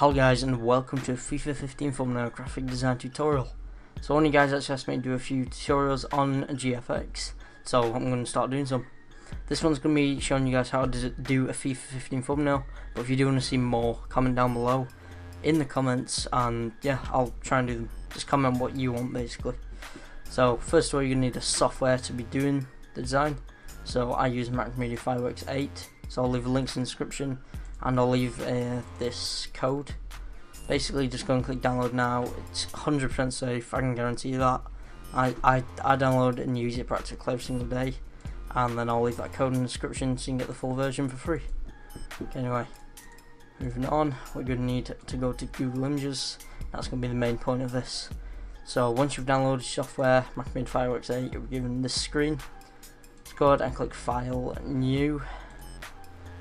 Hello guys, and welcome to a FIFA 15 thumbnail graphic design tutorial. So one of you guys actually asked me to do a few tutorials on GFX, so I'm going to start doing some. This one's going to be showing you guys how to do a FIFA 15 thumbnail, but if you do want to see more, comment down below in the comments, and yeah, I'll try and do them. Just comment what you want basically. So first of all, you're going to need a software to be doing the design. So I use Macleod Fireworks 8, so I'll leave links in the description. And I'll leave this code. Basically, just go and click download now. It's 100% safe, I can guarantee you that. I download it and use it practically every single day. And then I'll leave that code in the description so you can get the full version for free. Okay, anyway, moving on, we're going to need to go to Google Images. That's going to be the main point of this. So once you've downloaded software, Macleod Fireworks 8, you'll be given this screen. Just go ahead and click File, New,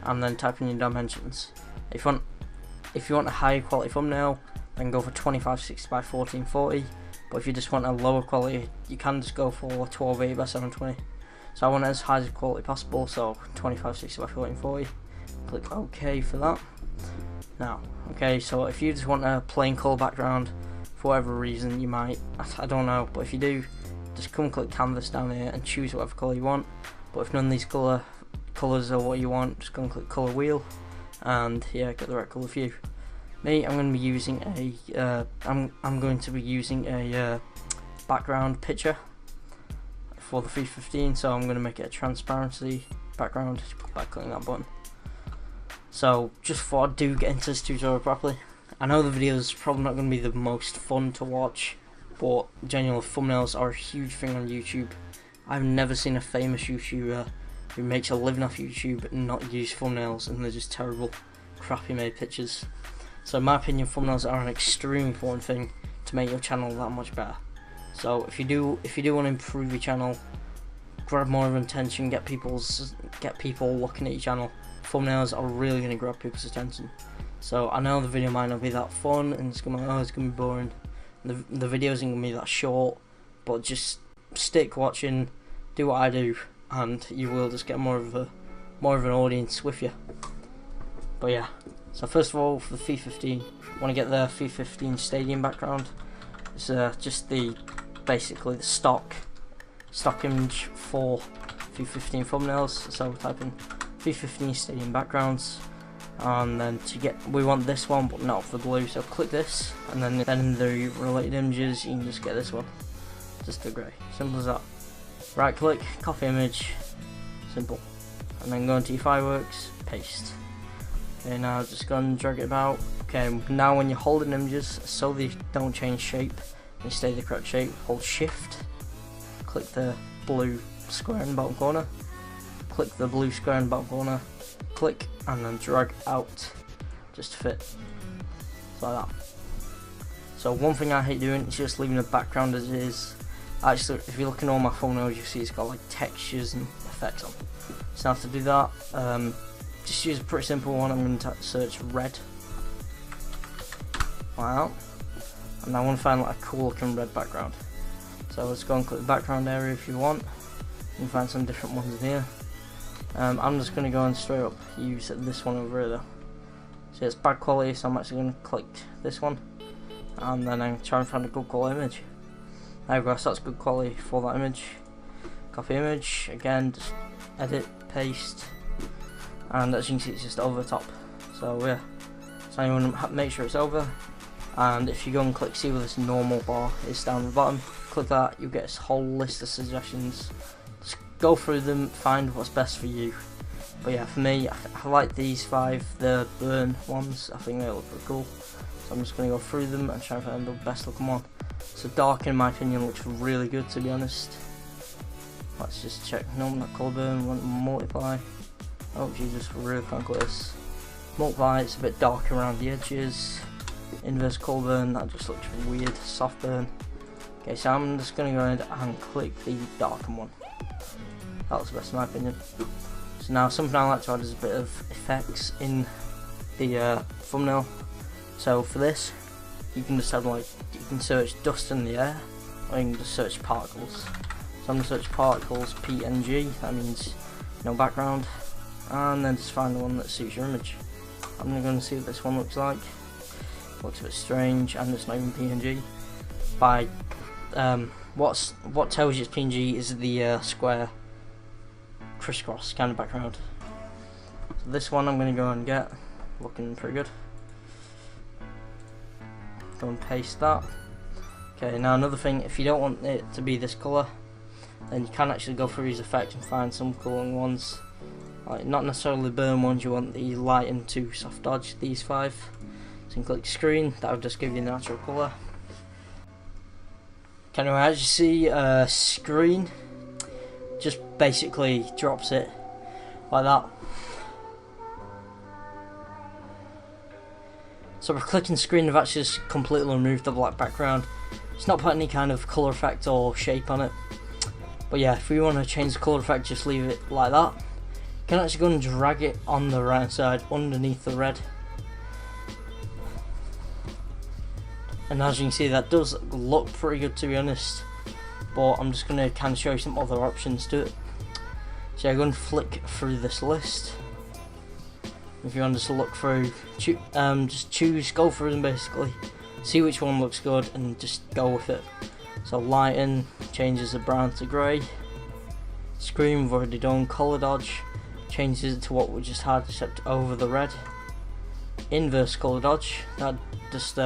and then type in your dimensions. If you want a higher quality thumbnail, then go for 2560 by 1440. But if you just want a lower quality, you can just go for 1280 by 720. So I want it as high as quality possible, so 2560 by 1440. Click OK for that. Now, okay, so if you just want a plain colour background, for whatever reason you might, I don't know, but if you do, just come click canvas down here and choose whatever colour you want. But if none of these colours are what you want, just go and click colour wheel, and yeah, get the right colour for you. Me, I'm going to be using a background picture for the FIFA 15, so I'm going to make it a transparency background by clicking that button. So just before I do get into this tutorial properly, I know the video is probably not going to be the most fun to watch, but genuinely thumbnails are a huge thing on YouTube. I've never seen a famous YouTuber who makes a living off YouTube and not use thumbnails, and they're just terrible, crappy made pictures. So in my opinion, thumbnails are an extremely important thing to make your channel that much better. So if you do want to improve your channel, grab more of attention, get people looking at your channel, thumbnails are really going to grab people's attention. So I know the video might not be that fun, and it's gonna be boring. The video isn't gonna be that short, but just stick watching, do what I do, and you will just get more of an audience with you. But yeah, so first of all, for the FIFA 15, want to get the FIFA 15 stadium background. It's just basically the stock image for FIFA 15 thumbnails. So type in FIFA 15 stadium backgrounds, and then we want this one, but not for the blue. So click this, and then in the related images, you can just get this one, just the grey. Simple as that. Right click, copy image, simple, and then go into your fireworks, paste. Okay, now just go and drag it about. Okay, now when you're holding images, so they don't change shape, they stay the correct shape, hold shift, click the blue square in the bottom corner, click the blue square in the bottom corner, click, and then drag out, just to fit, like that. So one thing I hate doing is just leaving the background as it is. Actually, if you look in all my thumbnails, you see it's got like textures and effects on. So now to do that, just use a pretty simple one. I'm going to search red, like that, and I want to find like a cool looking red background. So let's go and click the background area if you want. You can find some different ones in here. I'm just going to go and straight up use this one over here though. So it's bad quality, so I'm actually going to click this one, and then I'm trying to find a good quality image. There we go, so that's good quality for that image. Copy image, again, just edit, paste, and as you can see, it's just over the top. So yeah, so you want to make sure it's over, and if you go and click see where this normal bar is down the bottom, click that, you'll get this whole list of suggestions. Just go through them, find what's best for you. But yeah, for me, I like these 5, the burn ones. I think they look pretty cool. So I'm just going to go through them and try and find the best looking one. So dark, in my opinion, looks really good, to be honest. Let's just check. No, not colour burn. Want to multiply. Oh Jesus, really can't get this. Multiply, it's a bit dark around the edges. Inverse colour burn, that just looks weird. Soft burn. Okay, so I'm just going to go ahead and click the darker one. That looks best in my opinion. So now something I like to add is a bit of effects in the thumbnail. So for this, you can just have you can search dust in the air, or you can just search particles. So I'm going to search particles PNG, that means no background, and then just find the one that suits your image. I'm going to go and see what this one looks like. looks a bit strange, and it's not even PNG. By what tells you it's PNG is the square crisscross kind of background. So this one I'm going to go and get, looking pretty good. Go and paste that. Okay, now another thing, if you don't want it to be this colour, then you can actually go through these effects and find some colouring ones. Like, not necessarily burn ones, you want the lighten to soft dodge, these 5. So you can click screen, that will just give you the natural colour. Okay, now as you see, screen just basically drops it like that. So by clicking screen, I've actually just completely removed the black background. It's not put any kind of colour effect or shape on it. But yeah, if we want to change the colour effect, just leave it like that. You can actually go and drag it on the right side underneath the red. And as you can see, that does look pretty good, to be honest. But I'm just going to kind of show you some other options to it. So yeah, go and flick through this list. If you want to just look through, just choose, go through them basically. See which one looks good and just go with it. So lighten changes the brown to grey. Screen we've already done. Colour dodge changes it to what we just had, except over the red. Inverse colour dodge, that just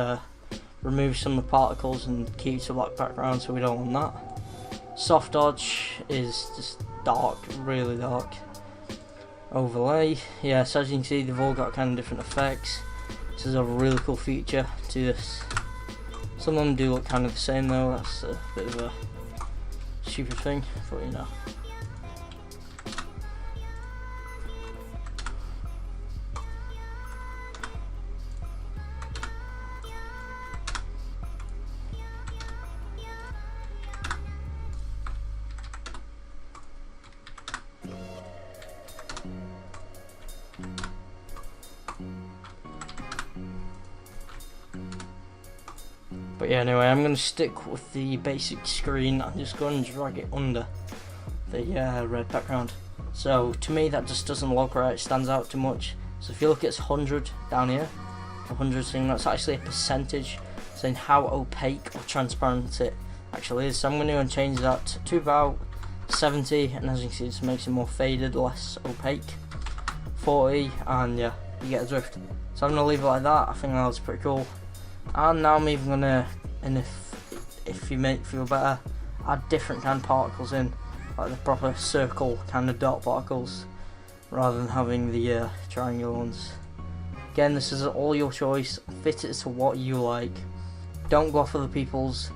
removes some of the particles and keeps the black background, so we don't want that. Soft dodge is just dark, really dark. Overlay, yeah, so as you can see, they've all got kind of different effects. This is a really cool feature to this. Some of them do look kind of the same though, that's a bit of a stupid thing, but you know. But yeah, anyway, I'm going to stick with the basic screen and just go and drag it under the red background. So to me that just doesn't look right, it stands out too much. So if you look at it's 100 down here, 100 saying that's actually a percentage saying how opaque or transparent it actually is. So I'm going to go and change that to about 70, and as you can see, it just makes it more faded, less opaque. 40, and yeah, you get a drift. So I'm going to leave it like that. I think that was pretty cool. And now I'm even gonna, and if you make feel better, add different kind of particles in, like the proper circle kind of dot particles, rather than having the triangular ones. Again, this is all your choice. Fit it to what you like. Don't go off other people's.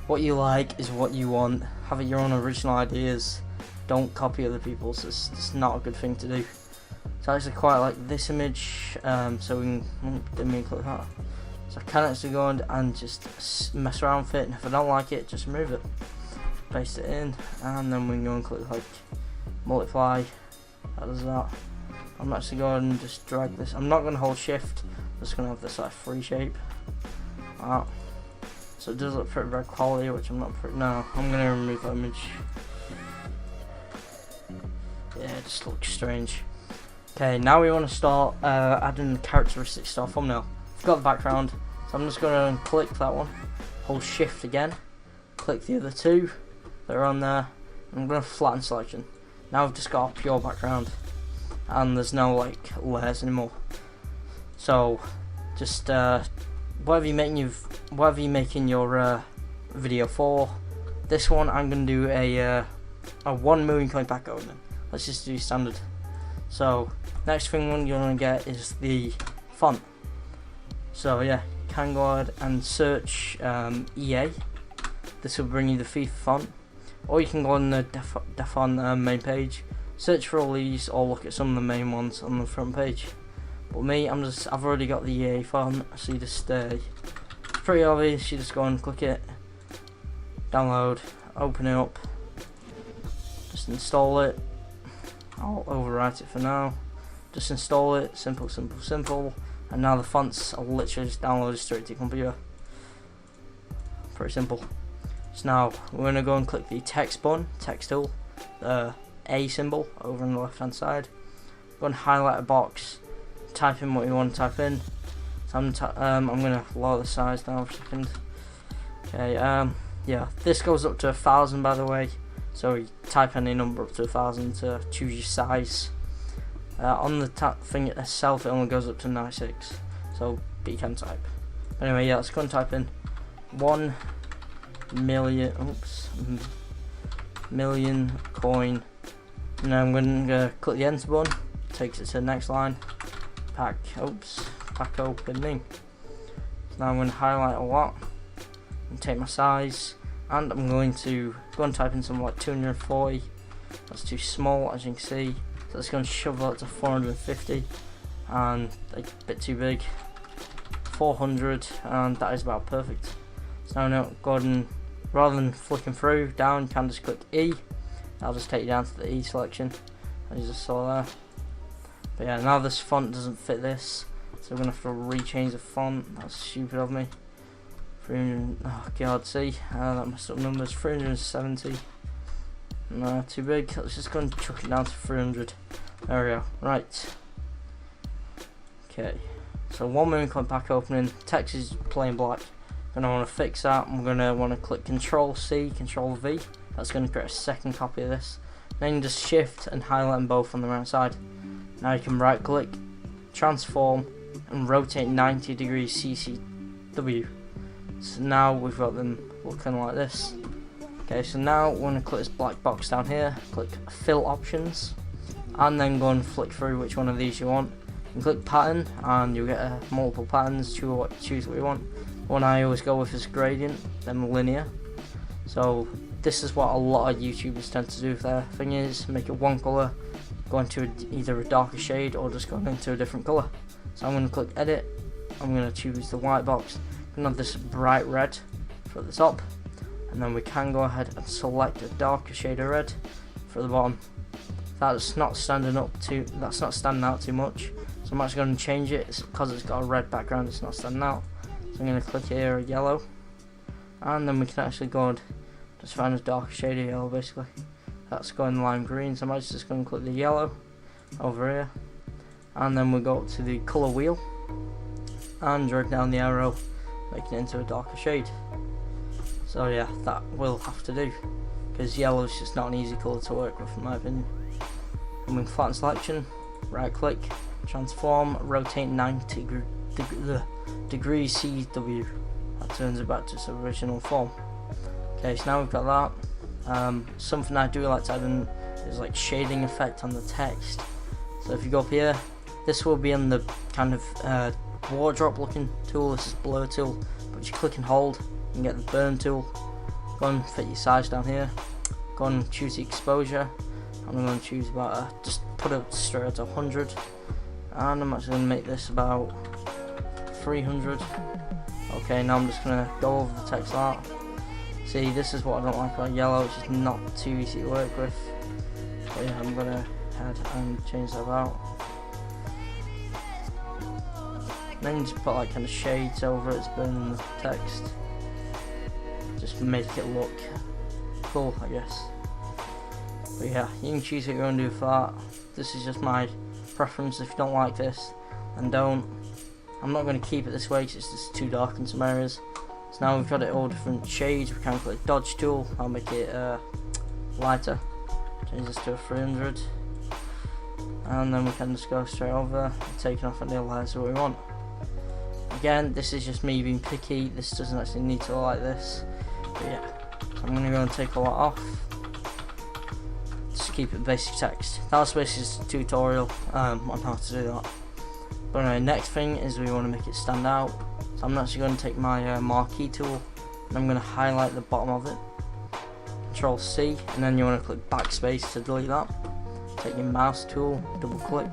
What you like is what you want. Have your own original ideas. Don't copy other people's. It's not a good thing to do. So I actually quite like this image. So we can click that. So I can actually go and just mess around with it, and if I don't like it, just remove it. Paste it in, and then we can go and click like multiply. That does that. I'm actually going to just drag this. I'm not going to hold shift. I'm just going to have this like free shape. Wow. So it does look pretty bad quality, which I'm not pretty. No, I'm going to remove that image. Yeah, it just looks strange. Okay, now we want to start adding the characteristics to our thumbnail. I've got the background, so I'm just going to click that one, hold shift again, click the other two that are on there, and I'm going to flatten selection. Now I've just got a pure background, and there's no like layers anymore. So just whatever you're making your video for. This one I'm going to do a 1 moving point back over. Let's just do standard. So next thing you're going to get is the font. So yeah, you can go ahead and search EA. This will bring you the FIFA font, or you can go on the Defon main page, search for all these, or look at some of the main ones on the front page. But me, I've already got the EA font, so you just stay. It's pretty obvious. You just go and click it, download, open it up, just install it. I'll overwrite it for now. Just install it, simple, simple, simple. And now the fonts are literally just downloaded straight to your computer. Pretty simple. So now we're going to go and click the text button, text tool, the A symbol over on the left hand side. Go and highlight a box, type in what you want to type in. So I'm gonna lower the size down for a second. Okay, yeah, this goes up to 1000 by the way. So you type any number up to 1000 to choose your size. On the thing itself, it only goes up to 96. So but you can type. Anyway, yeah, let's go and type in 1 million. Million coin. And then I'm gonna click the enter button. Takes it to the next line. Pack opening. So now I'm going to highlight a lot and take my size, and I'm going to go and type in something like 240. That's too small, as you can see. So it's going to shove that to 450, and a bit too big. 400, and that is about perfect. So now go ahead and, rather than flicking through down, you can just click E. I'll just take you down to the E selection, as you just saw there. But yeah, now this font doesn't fit this, so we're gonna have to rechange the font. That's stupid of me. 300. Oh god, see, that messed up numbers. 370. No, too big. Let's just go and chuck it down to 300. There we go. Right. Okay. So 1 million coin pack opening. Text is plain black. Gonna want to fix that. I'm gonna want to click Control C, Control V. That's gonna create a second copy of this. Then you just shift and highlight them both on the right side. Now you can right click, transform, and rotate 90 degrees CCW. So now we've got them looking like this. Okay, so now we're going to click this black box down here, click fill options, and then go and flick through which one of these you want. You can click pattern, and you'll get multiple patterns, choose what you want. One I always go with is gradient, then linear. So this is what a lot of YouTubers tend to do. Their thing is make it one colour, go into either a darker shade or just go into a different colour. So I'm going to click edit, I'm going to choose the white box, I'm going to have this bright red for the top, and then we can go ahead and select a darker shade of red for the bottom. That's not standing out too much, so I'm actually going to change it. It's because it's got a red background, it's not standing out. So I'm going to click here a yellow, and then we can actually go and just find a darker shade of yellow basically. That's going lime green, so I'm just going to click the yellow over here, and then we'll go up to the colour wheel and drag down the arrow, making it into a darker shade. So yeah, that will have to do, because yellow is just not an easy colour to work with in my opinion. And with flatten selection, right click, transform, rotate 90 degrees CW. That turns it back to its original form. Okay, so now we've got that. Something I do like to add in is like shading effect on the text. So if you go up here, this will be in the kind of wardrobe looking tool. This is blur tool, but you click and hold, you can get the burn tool. Go and fit your size down here. Go and choose the exposure. I'm going to choose about just put it straight to 100, and I'm actually going to make this about 300. Okay, now I'm just going to go over the text art. See, this is what I don't like about yellow, it's just not too easy to work with. But yeah, I'm gonna head and change that out. Then you just put like kind of shades over it, it's burning the text. Just make it look cool, I guess. But yeah, you can choose what you want to do for that. This is just my preference. If you don't like this, then don't. I'm not going to keep it this way because it's just too dark in some areas. So now we've got it all different shades. We can click dodge tool, I'll make it lighter, change this to a 300, and then we can just go straight over, taking off any layers that we want. Again, this is just me being picky, this doesn't actually need to look like this, but yeah, so I'm going to go and take a lot off, just keep it basic text. That was basically just a tutorial on how to do that. But anyway, next thing is we want to make it stand out. So I'm actually going to take my marquee tool, and I'm going to highlight the bottom of it. Control C, and then you want to click backspace to delete that. Take your mouse tool, double click,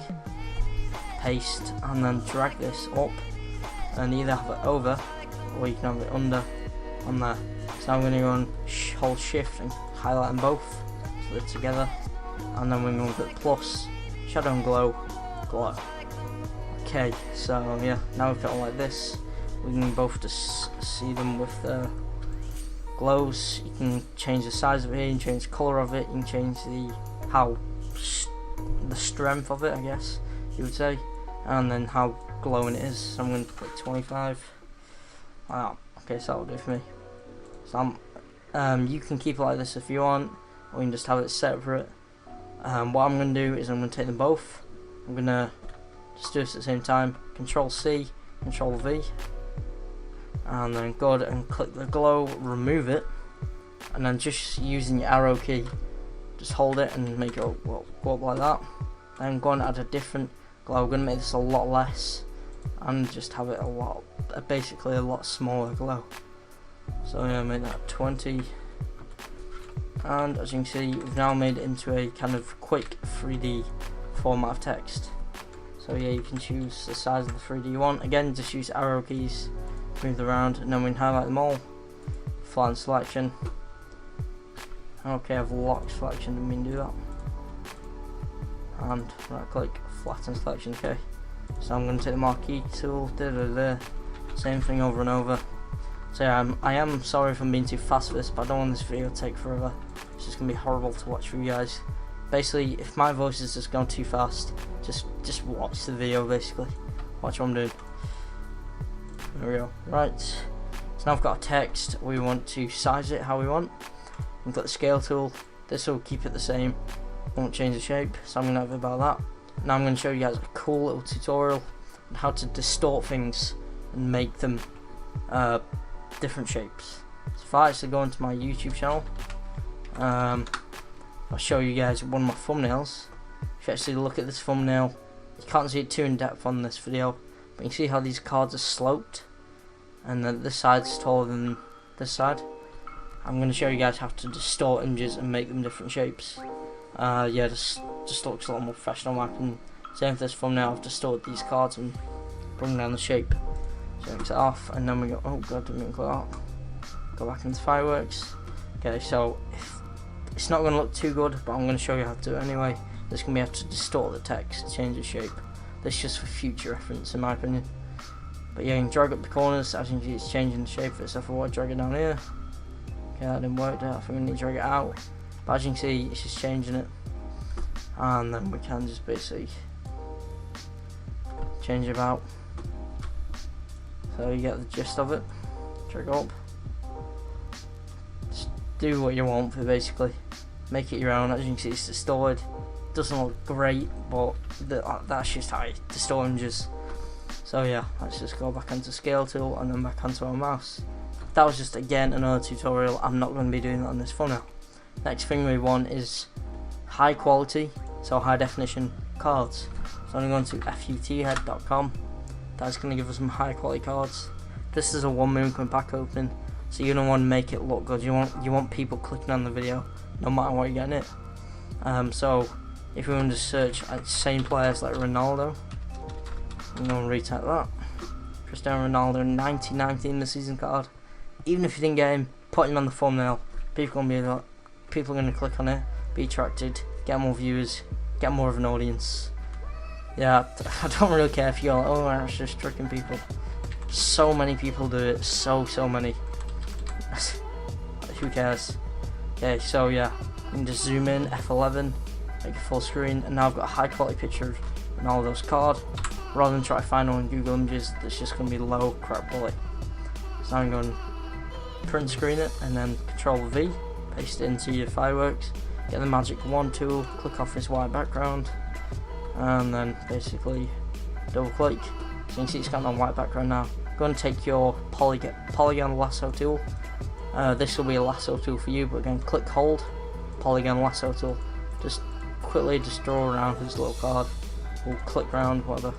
paste, and then drag this up, and either have it over, or you can have it under, on there. So I'm going to go and hold shift and highlight them both, so they're together, and then we're going to click plus, shadow and glow. Okay, so yeah, now we've got it like this. We can both just see them with the glows. You can change the size of it, you can change the colour of it, you can change the strength of it, I guess you would say. and then how glowing it is. So I'm going to click 25. Wow, okay, so that'll do for me. So you can keep it like this if you want, or you can just have it separate. What I'm going to do is I'm going to take them both. I'm going to just do this at the same time. Control C, Control V, and then go ahead and click the glow, remove it, and then just using your arrow key, just hold it and make it go up like that. Then go and add a different glow. We're going to make this a lot less and just have it basically a lot smaller glow. So yeah, make that 20, and as you can see, we've now made it into a kind of quick 3D format of text. So yeah, you can choose the size of the 3D you want. Again, just use arrow keys, move them around, and then we can highlight them all. Flatten selection. Okay, I've locked selection, didn't mean to do that. And right click, flatten selection, okay. So I'm going to take the marquee tool, same thing over and over. So yeah, I am sorry if I'm being too fast for this, but I don't want this video to take forever. It's just going to be horrible to watch for you guys. Basically, if my voice is just going too fast, just watch the video basically. Watch what I'm doing. There we go. Right, so now I've got a text. We want to size it how we want. And click the scale tool. This will keep it the same, won't change the shape, so I'm going to have about that. Now I'm going to show you guys a cool little tutorial on how to distort things and make them different shapes. So if I actually go into my YouTube channel, I'll show you guys one of my thumbnails. If you actually look at this thumbnail, you can't see it too in depth on this video, but you can see how these cards are sloped, and then this side's taller than this side. I'm going to show you guys how to distort images and make them different shapes. Yeah, just looks a lot more professional. I can same for this thumbnail. I've distorted these cards and bring down the shape. So it's off, and then we go. Oh god, didn't mean to go out. Go back into fireworks. Okay, so it's not going to look too good, but I'm going to show you how to do it anyway. This can be able to distort the text, change the shape. This is just for future reference, in my opinion. But yeah, you can drag up the corners. As you can see, it's changing the shape of it. So if I want to drag it down here, okay, that didn't work. I think we need to drag it out. But as you can see, it's just changing it, and then we can just basically change it about. So you get the gist of it. Drag it up. Just do what you want for it, basically. Make it your own. As you can see, it's distorted. Doesn't look great, but that's just how you distort images. So yeah, let's just go back into scale tool and then back onto our mouse. That was just again another tutorial. I'm not going to be doing that on this thumbnail. Next thing we want is high quality, so high definition cards. So I'm going to futhead.com. That's going to give us some high quality cards. This is a 1 million coin pack opening, so you don't want to make it look good. You want people clicking on the video no matter what you're getting it. So if we want to search same players like Ronaldo, I'm going to retype that. Cristiano Ronaldo 1919 the season card. Even if you didn't get him, put him on the thumbnail. People are going to click on it, be attracted, get more viewers, get more of an audience. Yeah, I don't really care if you're like, oh, I'm just tricking people. So many people do it, so many. Who cares? Okay, so yeah, you can just zoom in, F11, make it full screen, and now I've got a high quality picture of Ronaldo's card, rather than try to find one on Google Images that's just going to be low crap quality. So now I'm going to print screen it, and then Control V, paste it into your fireworks, get the magic wand tool, click off this white background, and then basically double click. So you can see it's got on white background now. Go and take your polygon lasso tool. This will be a lasso tool for you, but again, click hold, polygon lasso tool. Just quickly draw around this little card. We'll click around, whatever.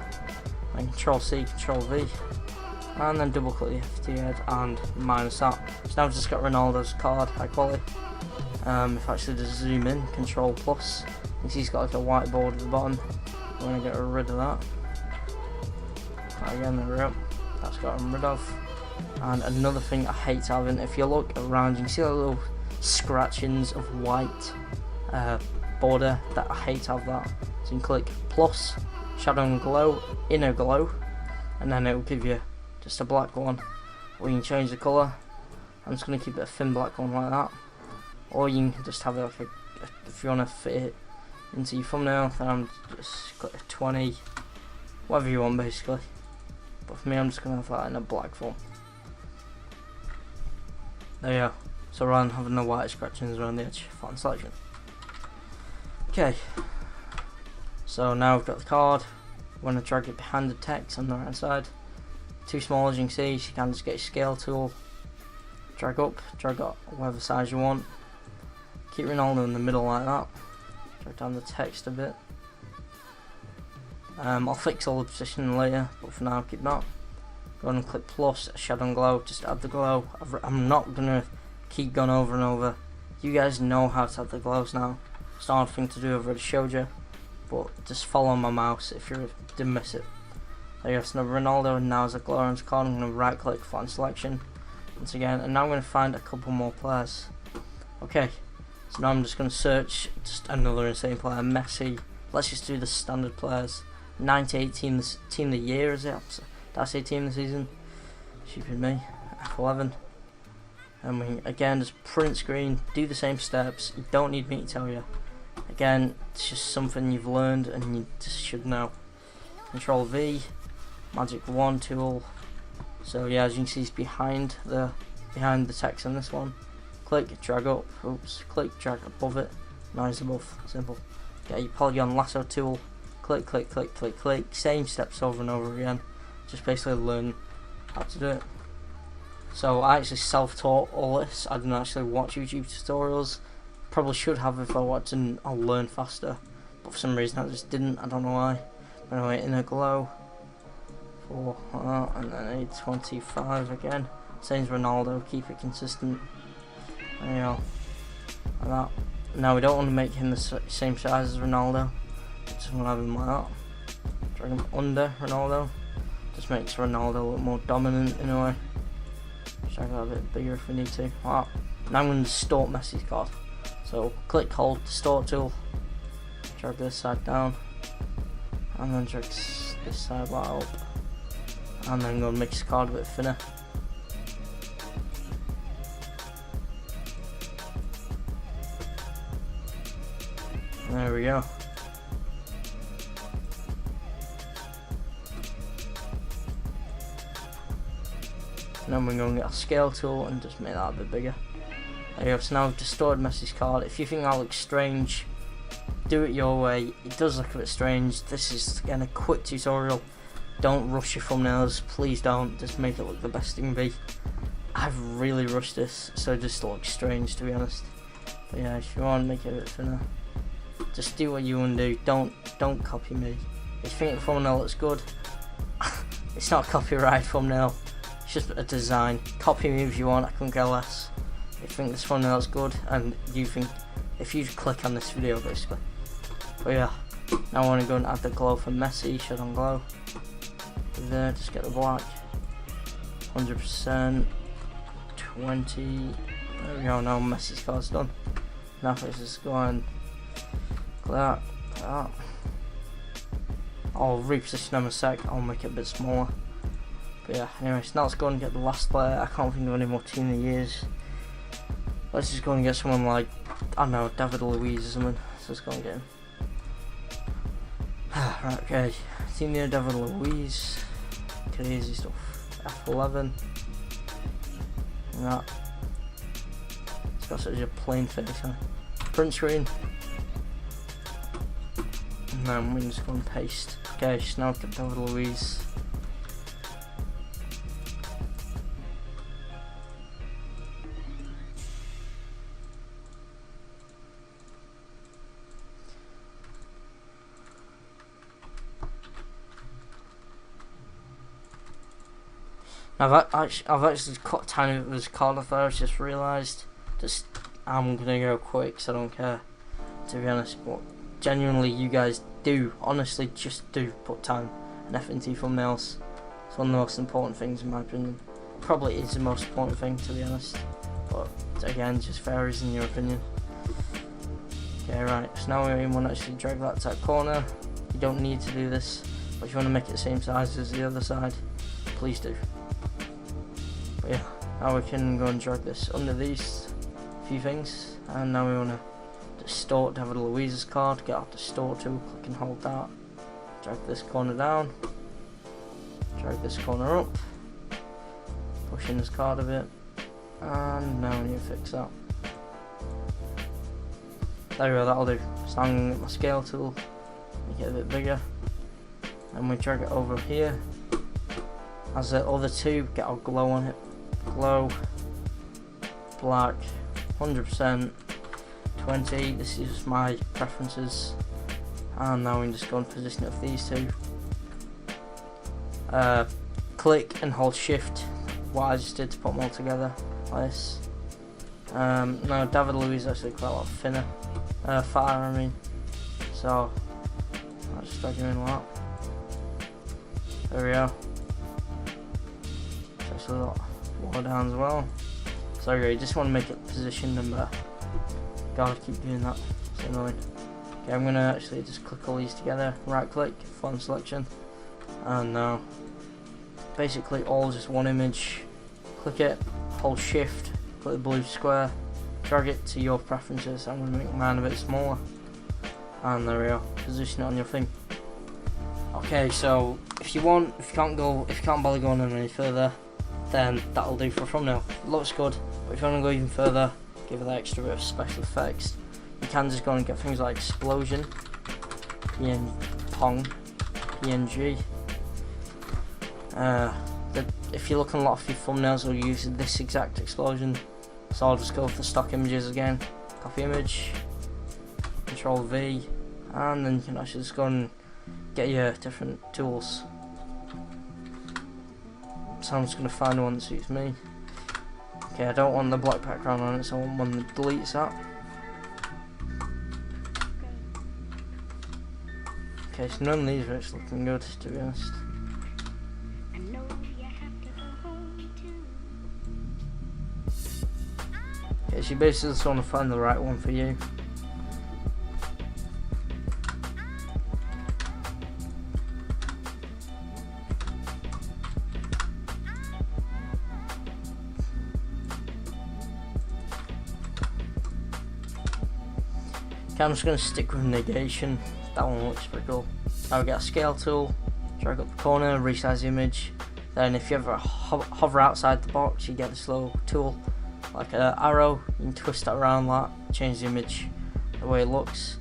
And Control C, Control V, and then double click the FT head and minus that. So now I've just got Ronaldo's card, high quality. If I actually just zoom in, Control plus, you can see he's got like a whiteboard at the bottom. I'm going to get rid of that. Again, there we go. That's got rid of. And another thing I hate having, if you look around, you can see the little scratchings of white border. That I hate to have that. So you can click plus, shadow and glow, inner glow, and then it will give you just a black one. Or you can change the colour. I'm just going to keep it a thin black one like that. Or you can just have it like if you want to fit it into your thumbnail, then I'm just click 20, whatever you want basically. But for me, I'm just gonna have that in a black form. There you go. So rather than having the white scratchings around the edge, flatten selection. Okay. So now we've got the card. We're going to drag it behind the text on the right hand side. Too small, as you can see, so you can just get your scale tool. Drag up whatever size you want. Keep Ronaldo in the middle like that. Drag down the text a bit. I'll fix all the position later, but for now keep that. Go and click plus, shadow and glow, just add the glow. I'm not going to keep going over and over. You guys know how to add the glows now. It's not a hard thing to do, I've already showed you. But just follow my mouse if you didn't miss it. There you go, so now Ronaldo, and now as a glow on his card, I'm going to right click, flatten selection. Once again, and now I'm going to find a couple more players. Okay, so now I'm just going to search just another insane player, Messi. Let's just do the standard players. 98 team of the year, is it? Did I say team of the season? Stupid me. F11. And we again just print screen, do the same steps. You don't need me to tell you. Again, it's just something you've learned and you just should know. Control V, Magic Wand tool. So yeah, as you can see, it's behind the text on this one. Click, drag up. Oops. Click, drag above it. Now it's above. Simple. Get your polygon lasso tool. Click, click, click, click, click. Same steps over and over again. Just basically learn how to do it. So I actually self-taught all this. I didn't actually watch YouTube tutorials. Probably should have if I watched and I'll learn faster. But for some reason I just didn't. I don't know why. Anyway, inner glow. 4, and then 825 again. Same as Ronaldo. Keep it consistent. There you go. Like that. Now we don't want to make him the same size as Ronaldo. Just want to have him like that. Drag him under Ronaldo. Just makes Ronaldo look more dominant in a way. Drag that a bit bigger if we need to. Wow. Now I'm going to distort Messi's card. So click, hold, distort tool. Drag this side down. And then drag this side right up. And then go and make his card a bit thinner. There we go. Then we're going to get a scale tool and just make that a bit bigger. There you go, so now I've distorted Messi's card. If you think that looks strange, do it your way. It does look a bit strange. This is again a quick tutorial. Don't rush your thumbnails, please don't. Just make it look the best it can be. I've really rushed this, so it just looks strange to be honest. But yeah, if you want to make it a bit thinner, just do what you want to do. Don't copy me. If you think the thumbnail looks good, it's not a copyright thumbnail. It's just a design. Copy me if you want, I couldn't care less. If you think this thumbnail's good and you think, if you click on this video basically. But yeah, now I want to go and add the glow for Messi, shadow and glow. There, just get the black. 100%, 20. There we go, now Messi's card's done. Now let's just go and clear that. I'll reposition them a sec, I'll make it a bit smaller. But yeah, anyways, now let's go and get the last player. I can't think of any more team of the years. Let's just go and get someone like, I don't know, David Luiz or something. So let's go and get him. Right, okay. Team near David Luiz. Crazy stuff. F11. That. It's got such a plain face, huh? Print screen. And then we just go and paste. Okay, so now I've got David Luiz. I've actually cut tiny bit of his card off there. I've just realised. I'm gonna go quick, so I don't care. To be honest, but genuinely, you guys do honestly just do put time and effort into your thumbnails. It's one of the most important things in my opinion. Probably is the most important thing, to be honest. But again, just varies in your opinion. Okay, right. So now we want to actually drag that to that corner. You don't need to do this, but if you want to make it the same size as the other side, please do. But yeah, now we can go and drag this under these few things, and now we want to distort David Luiz's card. Get our distort tool, click and hold that, drag this corner down, drag this corner up, push in this card a bit, and now we need to fix that. There we go, that'll do. So I'm going to get my scale tool, make it a bit bigger, and we drag it over here. As the other two, get our glow on it. Glow, black, 100%, 20, this is my preferences. And now we can just go and position it with these two. Click and hold shift, what I just did to put them all together, like this. Now David Louis is actually quite a lot thinner, fatter I mean, so I'll just drag him in like that. There we go. It's actually a lot lower down as well. So you just want to make it position number. Gotta keep doing that, it's annoying. Okay, I'm gonna actually just click all these together, right click, font selection, and now basically all just one image. Click it, hold shift, click the blue square, drag it to your preferences. I'm gonna make mine a bit smaller, and there we go, position it on your thing. Okay, so if you can't bother going any further, then that'll do for a thumbnail. It looks good, but if you want to go even further, give it that extra bit of special effects, you can just go and get things like explosion, pong, PNG. If you look on a lot of your thumbnails, will use this exact explosion. So I'll just go with the stock images again, copy image, Control V, and then you can actually just go and get your different tools. So I'm just going to find one that suits me. Okay, I don't want the black background on it, so I want one that deletes that. Okay, so none of these are actually looking good, to be honest. Okay, so you basically just want to find the right one for you. Okay, I'm just going to stick with negation. That one looks pretty cool. Now we get a scale tool, drag up the corner, resize the image. Then if you ever hover outside the box, you get this little tool, like an arrow. You can twist it around that, change the image the way it looks,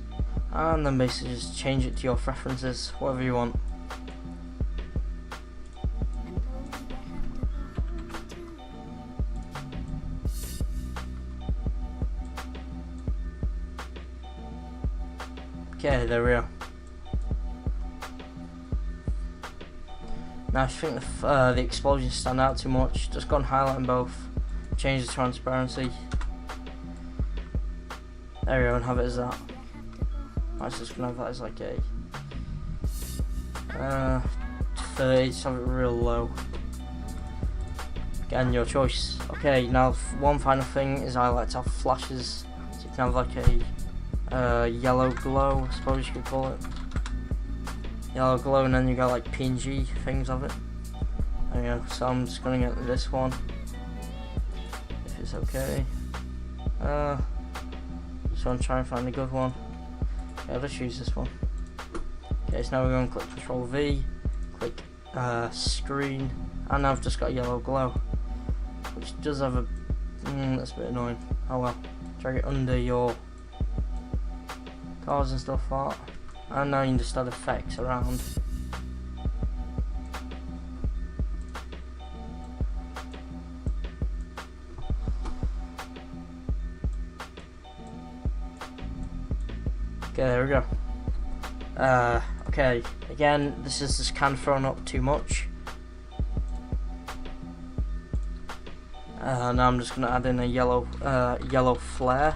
and then basically just change it to your preferences, whatever you want. Okay, there we are. Now if you think the explosions stand out too much, just go and highlight them both, change the transparency. There we go, and have it as that. I'm just gonna have that as like a 30, just have it real low. Again, your choice. Okay, now one final thing is I like to have flashes, so you can have like a yellow glow, I suppose you could call it. Yellow glow, and then you got like PNG things of it. There you go, so I'm just gonna get this one, if it's okay. Just want to try and find a good one. Okay, I'll just use this one. Okay, so now we're going to click Control V, click screen, and now I've just got a yellow glow, which does have a, that's a bit annoying. Oh well, drag it under your cards and stuff like that. And now you can just add effects around. Okay, there we go. Okay, again, this is just kind of thrown up too much. Now I'm just going to add in a yellow flare.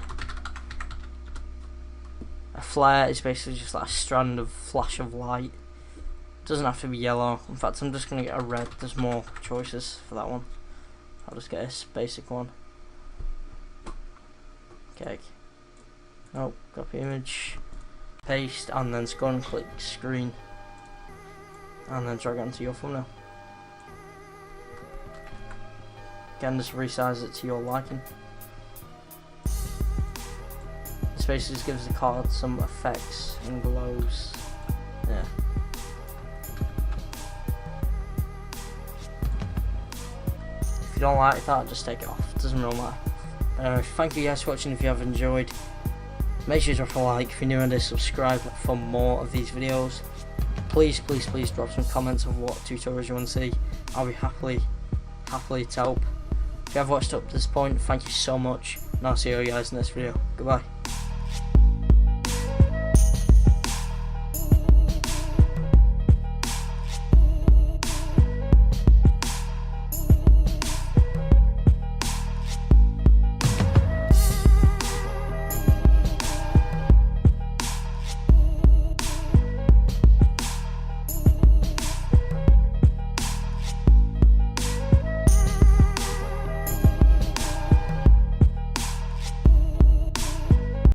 A flare is basically just like a strand of flash of light. It doesn't have to be yellow. In fact, I'm just going to get a red. There's more choices for that one. I'll just get this basic one. Okay. Nope, copy image, paste, and then just go and click screen. And then drag it onto your thumbnail. Again, just resize it to your liking. This basically just gives the card some effects and glows. Yeah. don't like that, just take it off. It doesn't really matter. Thank you guys for watching. If you have enjoyed, make sure to drop a like. If you're new on this, subscribe for more of these videos. Please drop some comments of what tutorials you want to see. I'll be happily to help. If you have watched up to this point, thank you so much, and I'll see you guys in this video. Goodbye.